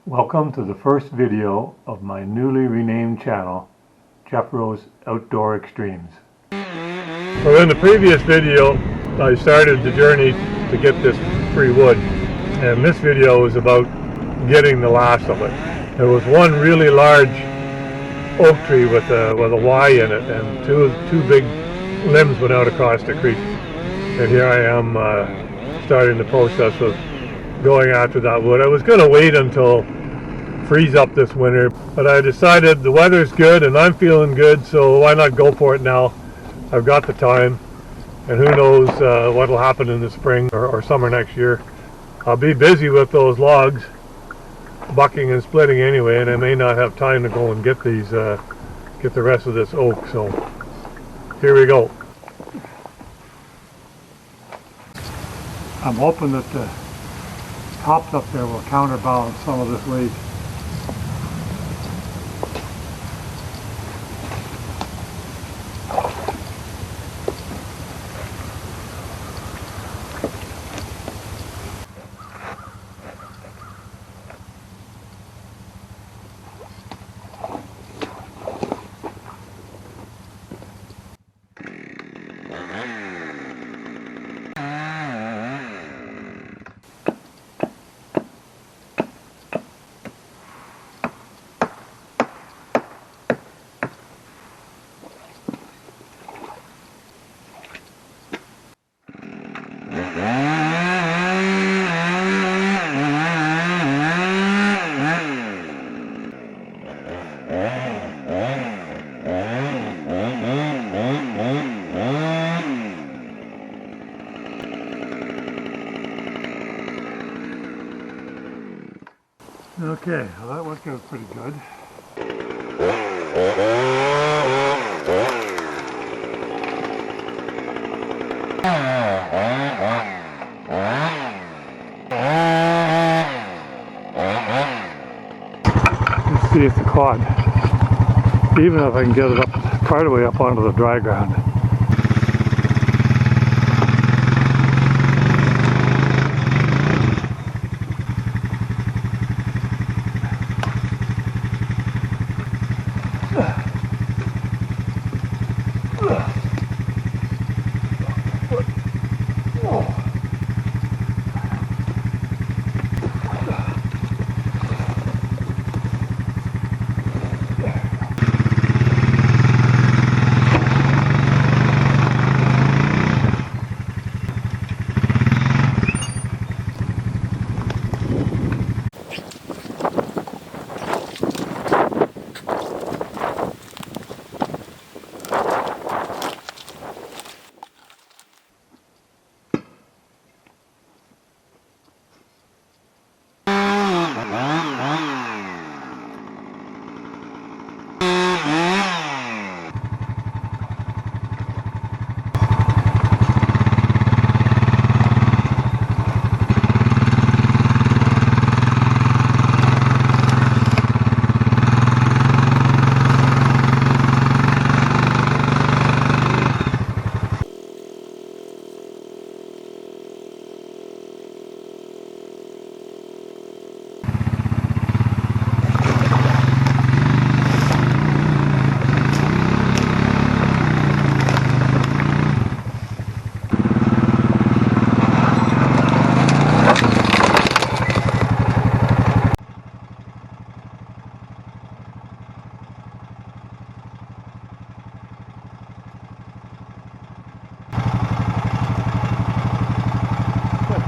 Welcome to the first video of my newly renamed channel, Jeffro's Outdoor Extremes. Well, in the previous video I started the journey to get this free wood, and this video is about getting the last of it. There was one really large oak tree with a Y in it, and two big limbs went out across the creek. And here I am starting the process of going after that wood. I was going to wait until freeze up this winter, but I decided the weather's good and I'm feeling good, so why not go for it now? I've got the time, and who knows what will happen in the spring or summer next year. I'll be busy with those logs, bucking and splitting anyway, and I may not have time to go and get these, get the rest of this oak. So here we go. I'm hoping that the tops up there will counterbalance some of this weight. Okay, well, that worked out pretty good. Let's see if the quad, even if I can get it up part of the way up onto the dry ground.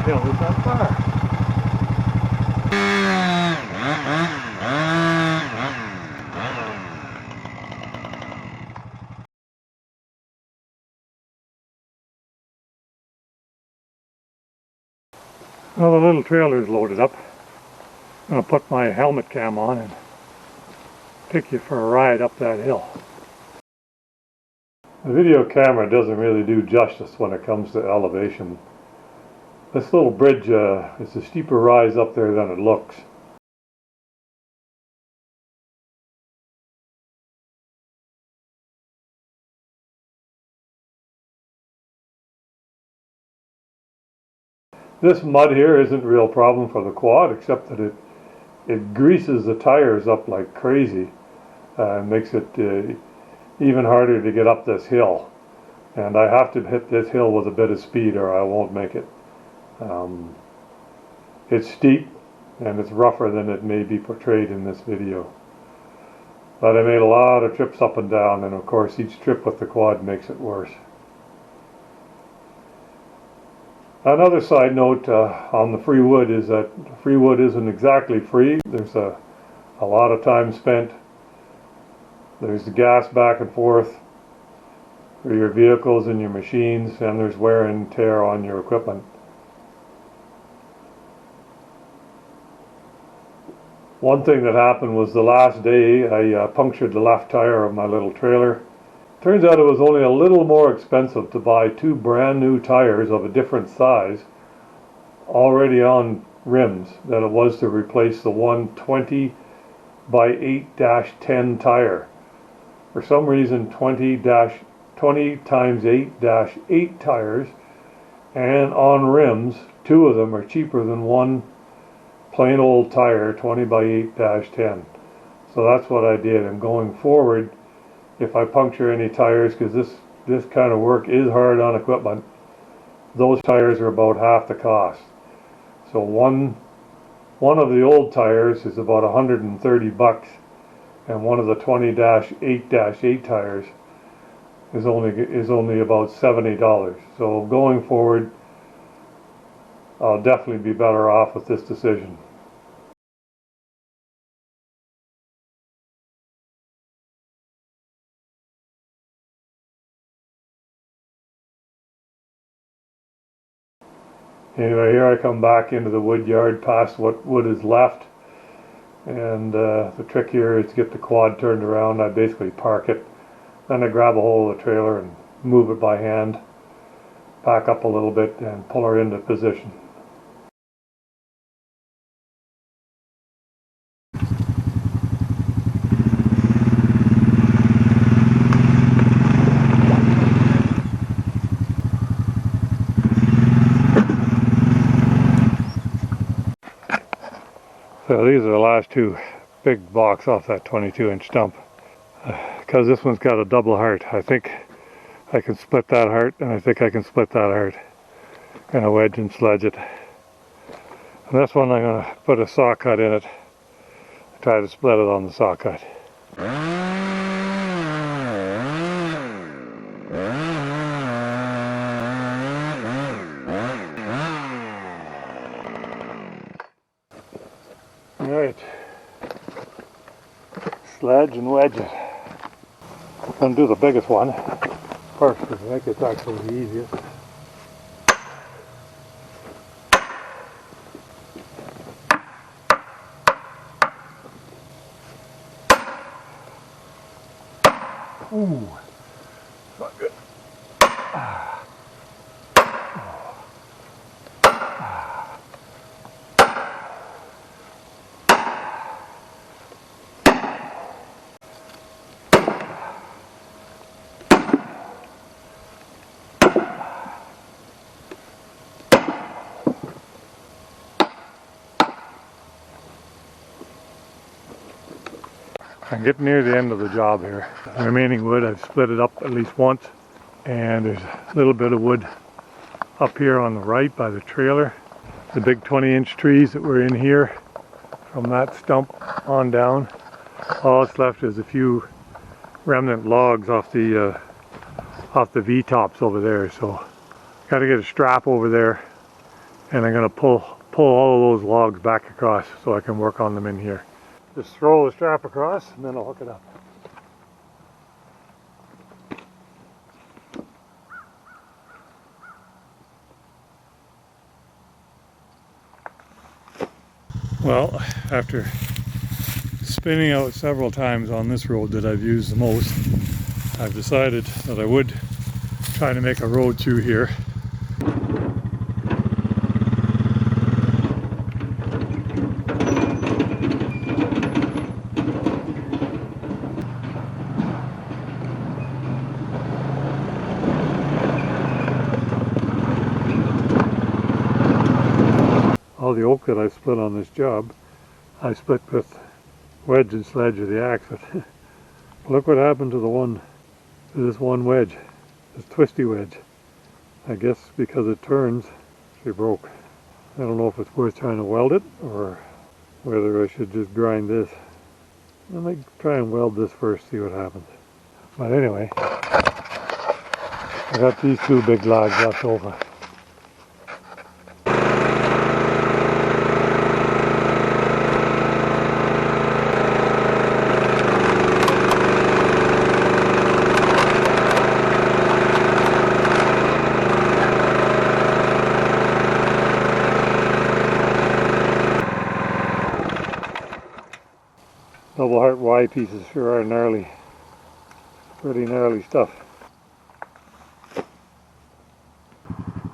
Hill is that far? Well, the little trailer is loaded up. I'm going to put my helmet cam on and take you for a ride up that hill. The video camera doesn't really do justice when it comes to elevation. This little bridge is a steeper rise up there than it looks. This mud here isn't a real problem for the quad, except that it it greases the tires up like crazy and makes it even harder to get up this hill. And I have to hit this hill with a bit of speed or I won't make it. It's steep and it's rougher than it may be portrayed in this video. But I made a lot of trips up and down, and of course each trip with the quad makes it worse. Another side note on the free wood is that free wood isn't exactly free. There's a lot of time spent. There's the gas back and forth for your vehicles and your machines, and there's wear and tear on your equipment. One thing that happened was the last day I punctured the left tire of my little trailer. Turns out it was only a little more expensive to buy two brand new tires of a different size already on rims than it was to replace the 120 by 8-10 tire. For some reason 20 times 8-8 tires and on rims, two of them are cheaper than one plain old tire 20 by 8-10. So that's what I did. And going forward, if I puncture any tires, because this kind of work is hard on equipment, those tires are about half the cost. So one of the old tires is about $130, and one of the 20-8-8 tires is only about $70. So going forward, I'll definitely be better off with this decision. Anyway, here I come back into the wood yard past what wood is left, and the trick here is to get the quad turned around. I basically park it, then I grab a hold of the trailer and move it by hand, back up a little bit and pull her into position. So these are the last two big blocks off that 22-inch stump. Because this one's got a double heart, I think I can split that heart, and I think I can split that heart. Gonna wedge and sledge it. And this one I'm gonna put a saw cut in it. Try to split it on the saw cut. Alright, sledge and wedge it. I'm going to do the biggest one first because I think it's actually the easiest. Ooh, not good. I'm getting near the end of the job here. The remaining wood, I've split it up at least once, and there's a little bit of wood up here on the right by the trailer. The big 20-inch trees that were in here from that stump on down. All that's left is a few remnant logs off the V-tops over there. So got to get a strap over there, and I'm going to pull all of those logs back across so I can work on them in here. Just throw the strap across and then I'll hook it up. Well, after spinning out several times on this road that I've used the most, I've decided that I would try to make a road through here. All the oak that I split on this job I split with wedge and sledge of the axe, but look what happened to this one wedge, this twisty wedge. I guess because it turns, she broke. I don't know if it's worth trying to weld it or whether I should just grind this. I might try and weld this first, see what happens. But anyway, I got these two big logs left over. Double heart Y pieces sure are gnarly. Pretty gnarly stuff.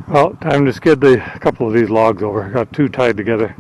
Well, time to skid a couple of these logs over. Got two tied together.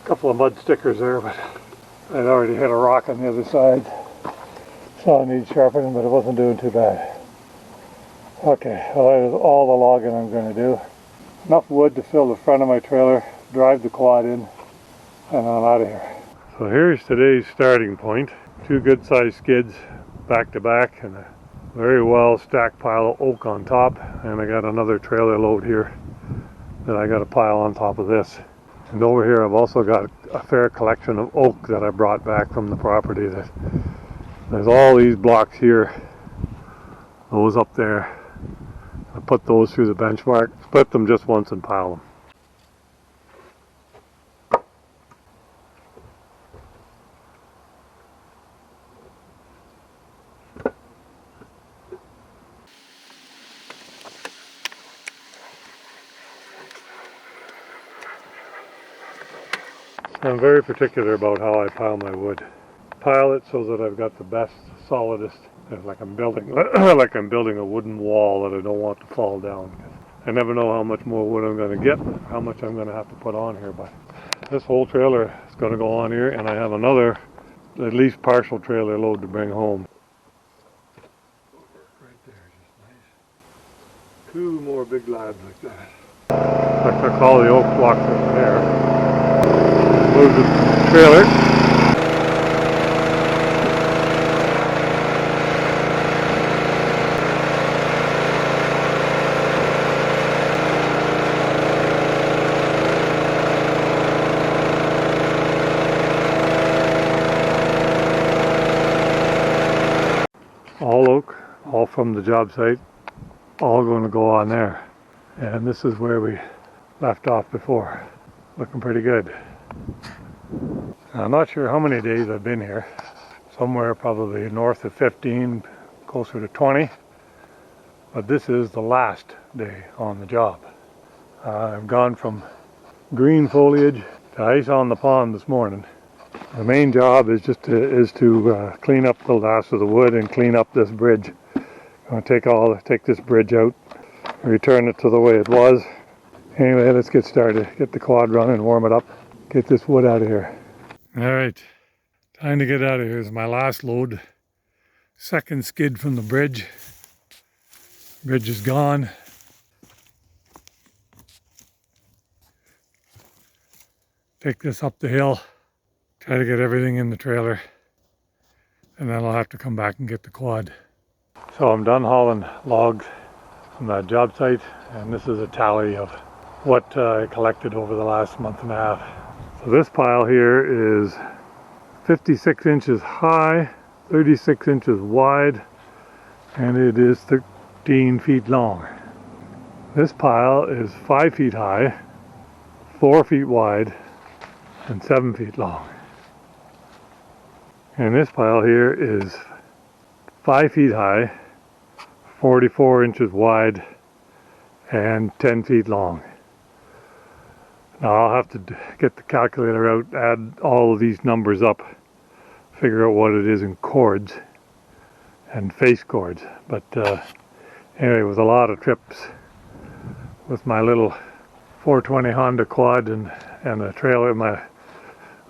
Couple of mud stickers there, but I'd already hit a rock on the other side. So I need sharpening, but it wasn't doing too bad. Okay, well that is all the logging I'm going to do. Enough wood to fill the front of my trailer, drive the quad in, and I'm out of here. So here's today's starting point. Two good sized skids back to back and a very well stacked pile of oak on top, and I got another trailer load here that I got to pile on top of this. And over here I've also got a fair collection of oak that I brought back from the property. There's all these blocks here, those up there. I put those through the benchmark, split them just once and pile them. I'm very particular about how I pile my wood. Pile it so that I've got the best, solidest, like I'm building a wooden wall that I don't want to fall down. I never know how much more wood I'm going to get, how much I'm going to have to put on here. But this whole trailer is going to go on here, and I have another, at least partial trailer load to bring home. Right there, just nice. Two more big lads like that. I took all the oak blocks over there. Move the trailer. All oak, all from the job site, all going to go on there. And this is where we left off before. Looking pretty good. I'm not sure how many days I've been here. Somewhere probably north of 15, closer to 20. But this is the last day on the job. I've gone from green foliage to ice on the pond this morning. The main job is just to clean up the last of the wood and clean up this bridge. I'm going to take this bridge out, return it to the way it was. Anyway, let's get started. Get the quad running, warm it up, get this wood out of here. Alright, time to get out of here. It's my last load. Second skid from the bridge. Bridge is gone. Take this up the hill, try to get everything in the trailer, and then I'll have to come back and get the quad. So I'm done hauling logs from that job site, and this is a tally of what I collected over the last month and a half. So this pile here is 56 inches high, 36 inches wide, and it is 13 feet long. This pile is 5 feet high, 4 feet wide, and 7 feet long. And this pile here is 5 feet high, 44 inches wide, and 10 feet long. Now I'll have to get the calculator out, add all of these numbers up, figure out what it is in cords and face cords. But anyway, it was a lot of trips with my little 420 Honda quad and a trailer, my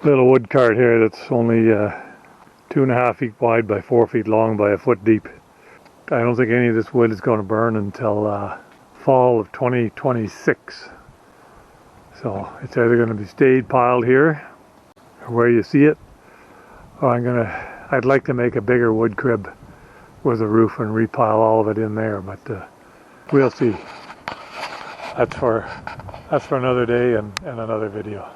little wood cart here that's only 2.5 feet wide by 4 feet long by a foot deep. I don't think any of this wood is going to burn until fall of 2026. So it's either going to be stayed piled here, or where you see it, or I'd like to make a bigger wood crib with a roof and repile all of it in there, but we'll see. That's for another day and another video.